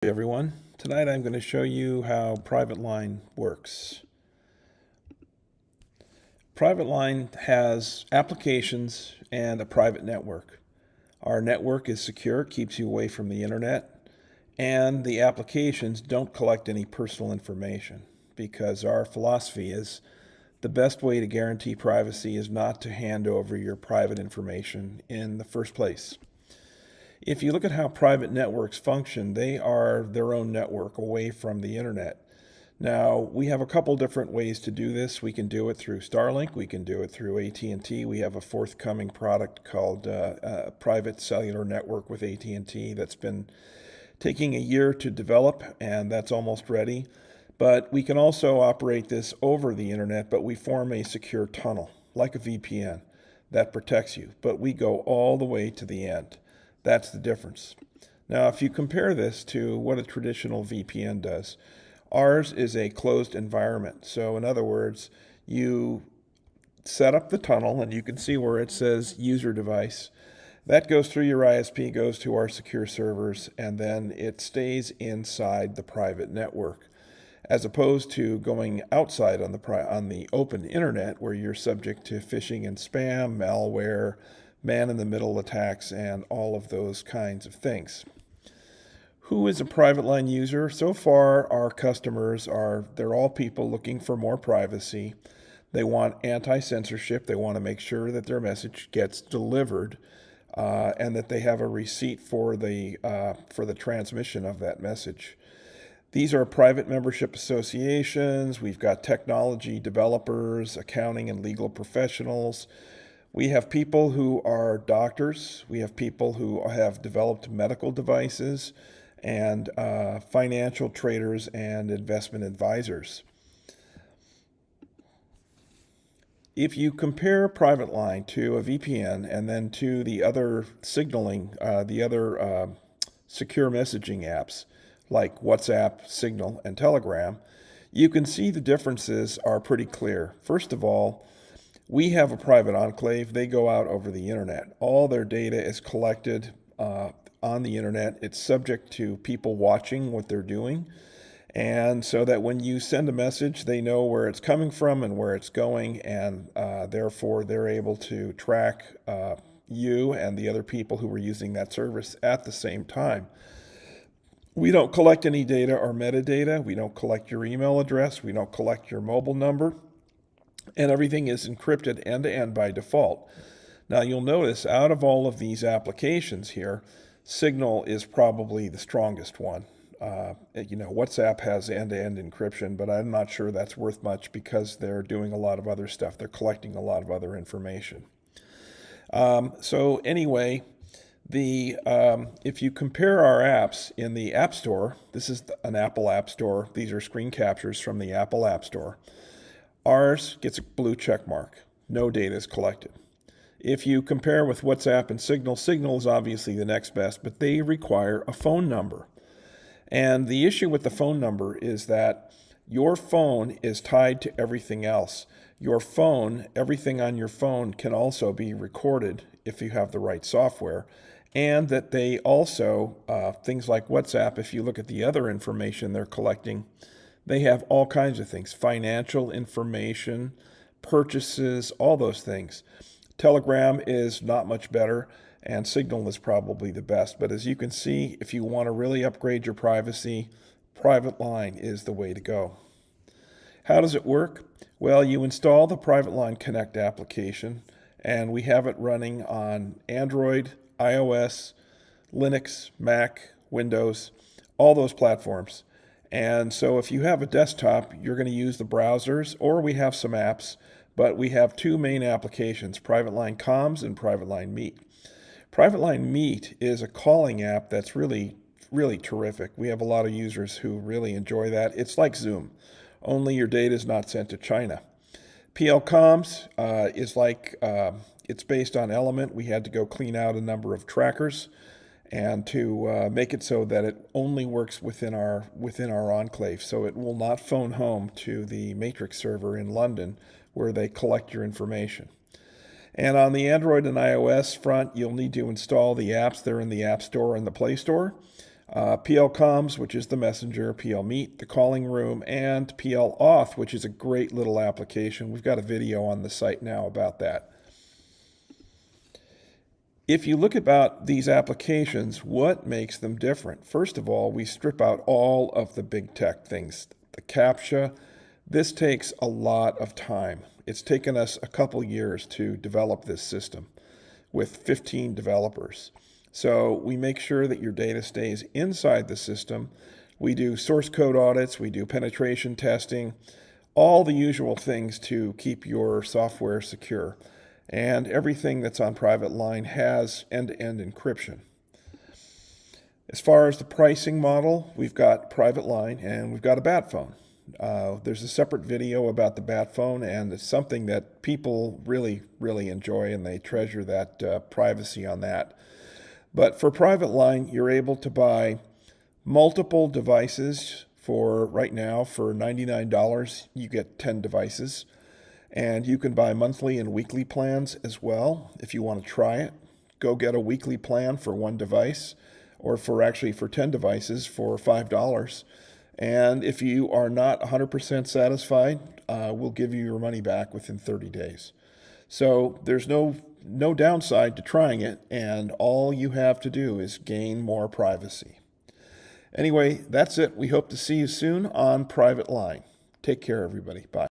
Hey everyone, tonight I'm going to show you how privateLINE works. privateLINE has applications and a private network. Our network is secure, keeps you away from the internet, and the applications don't collect any personal information because our philosophy is the best way to guarantee privacy is not to hand over your private information in the first place. If you look at how private networks function, they are their own network away from the internet. Now, we have a couple different ways to do this. We can do it through Starlink. We can do it through AT&T. We have a forthcoming product called Private Cellular Network with AT&T that's been taking a year to develop, and that's almost ready. But we can also operate this over the internet, but we form a secure tunnel, like a VPN, that protects you. But we go all the way to the end. That's the difference. Now, if you compare this to what a traditional VPN does, ours is a closed environment. So in other words, you set up the tunnel and you can see where it says user device. That goes through your ISP, goes to our secure servers, and then it stays inside the private network, as opposed to going outside on the open internet where you're subject to phishing and spam, malware, man-in-the-middle attacks, and all of those kinds of things. Who is a privateLINE user? So far, our customers they're all people looking for more privacy. They want anti-censorship. They want to make sure that their message gets delivered and that they have a receipt for the transmission of that message. These are private membership associations. We've got technology developers, accounting and legal professionals. We have people who are doctors. We have people who have developed medical devices, and financial traders and investment advisors. If you compare privateLINE to a VPN and then to the other signaling, the other secure messaging apps like WhatsApp, Signal, and Telegram, you can see the differences are pretty clear. First of all, we have a private enclave. They go out over the internet. All their data is collected on the internet. It's subject to people watching what they're doing. And so that when you send a message, they know where it's coming from and where it's going. And therefore, they're able to track you and the other people who are using that service at the same time. We don't collect any data or metadata. We don't collect your email address. We don't collect your mobile number. And everything is encrypted end-to-end by default. Now you'll notice out of all of these applications here, Signal is probably the strongest one. WhatsApp has end-to-end encryption, but I'm not sure that's worth much because they're doing a lot of other stuff. They're collecting a lot of other information. So anyway, if you compare our apps in the App Store, this is an Apple App Store. These are screen captures from the Apple App Store. Ours gets a blue check mark. No data is collected. If you compare with WhatsApp and Signal, Signal is obviously the next best, but they require a phone number. And the issue with the phone number is that your phone is tied to everything else. Your phone, everything on your phone can also be recorded if you have the right software. And that they also, things like WhatsApp, if you look at the other information they're collecting, they have all kinds of things, financial information, purchases, all those things. Telegram is not much better, and Signal is probably the best. But as you can see, if you want to really upgrade your privacy, privateLINE is the way to go. How does it work? Well, you install the privateLINE Connect application, and we have it running on Android, iOS, Linux, Mac, Windows, all those platforms. And so if you have a desktop, you're going to use the browsers, or we have some apps, but we have two main applications, privateLINE Comms and privateLINE Meet. privateLINE Meet is a calling app that's really, really terrific. We have a lot of users who really enjoy that. It's like Zoom, only your data is not sent to China. PL Comms is like, it's based on Element. We had to go clean out a number of trackers and to make it so that it only works within our enclave. So it will not phone home to the Matrix server in London where they collect your information. And on the Android and iOS front, you'll need to install the apps. They're in the App Store and the Play Store. PL Comms, which is the messenger, PL Meet, the calling room, and PL Auth, which is a great little application. We've got a video on the site now about that. If you look about these applications, what makes them different? First of all, we strip out all of the big tech things. The CAPTCHA, this takes a lot of time. It's taken us a couple years to develop this system with 15 developers. So we make sure that your data stays inside the system. We do source code audits, we do penetration testing, all the usual things to keep your software secure. And everything that's on privateLINE has end-to-end encryption. As far as the pricing model, we've got privateLINE and we've got a bat phone. There's a separate video about the bat phone, and it's something that people really, really enjoy, and they treasure that privacy on that. But for privateLINE, you're able to buy multiple devices for, right now, for $99, you get 10 devices. And you can buy monthly and weekly plans as well. If you want to try it, go get a weekly plan for one device, or for 10 devices for $5. And if you are not 100% satisfied, we'll give you your money back within 30 days. So there's no downside to trying it, and all you have to do is gain more privacy. Anyway, that's it. We hope to see you soon on privateLINE. Take care, everybody. Bye.